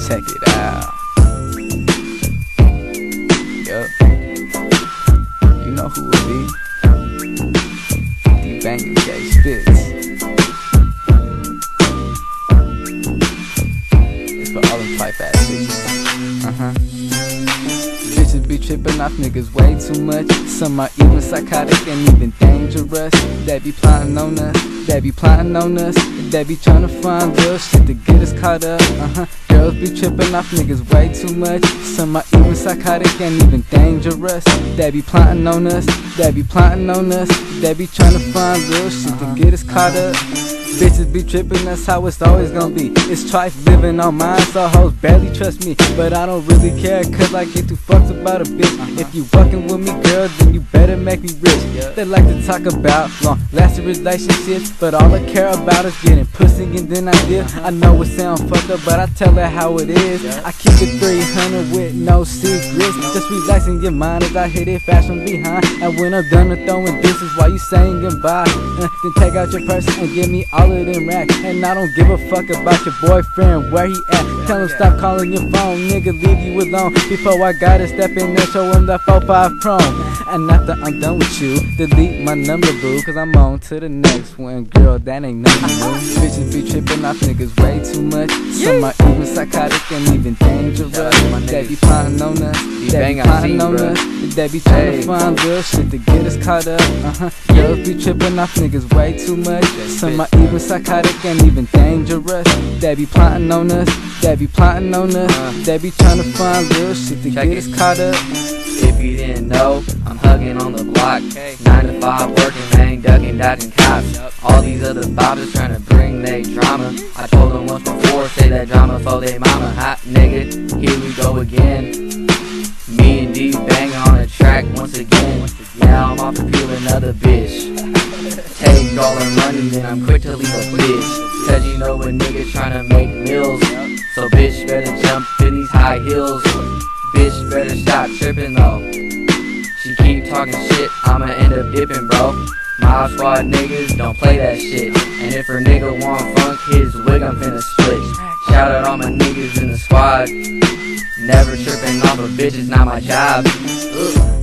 Check it out. Yup. You know who it be. D-Bangin' J Spitz. It's for all them pipe ass bitches. Bitches be trippin' off niggas way too much. Some are even psychotic and even dangerous. They be plotting on us, they be plotting on us. They be tryna find real shit to get us caught up. Girls be trippin' off niggas way too much. Some are even psychotic and even dangerous. They be plotting on us, they be plotting on us. They be tryna find real shit to get us caught up. Bitches be trippin', that's how it's always gonna be. It's trife living on mine, so hoes barely trust me. But I don't really care, cause I get too fucked about a bitch. If you fucking with me, girl, then you better make me rich. They like to talk about long-lasting relationships, but all I care about is getting pussy and then I dip. I know it sound fucked up, but I tell her how it is. I keep it 300 with no secrets. Just relaxing your mind as I hit it fast from behind. And when I'm done with throwing dishes while you saying goodbye, then take out your purse and give me all of them racks. And I don't give a fuck about your boyfriend, where he at. Tell him stop calling your phone, nigga, leave you alone. Before I gotta step in there, show him that 4-5 chrome. And after I'm done with you, delete my number, boo, cause I'm on to the next one. Girl, that ain't nothing new. Bitches be trippin' off niggas way too much. Some are even psychotic and even dangerous. They be plotting on us, they be plotting on us. They be trying to find real shit to get us caught up. Girls be trippin' off niggas way too much. Some are even psychotic and even dangerous. They be plotting on us, they be plotting on us. They be trying to find real shit to get us caught up. If you didn't know, I'm hugging on the block. 9 to 5 working, man, ducking, dodging cops. All these other boppers trying to bring they drama. I told them once before, say that drama for they mama. Hot nigga, here we go again. Me and D bang on the track once again. Now I'm off to peel another bitch. Take all her money, then I'm quick to leave a bitch. Cause you know a nigga tryna make meals. So bitch better jump in these high heels. Bitch better stop trippin' though. She keep talking shit, I'ma end up dipping, bro. My squad niggas don't play that shit. And if her nigga want funk, his wig I'm finna split. Shout out all my niggas in the squad. Never trippin' off a bitch is not my job. Ugh.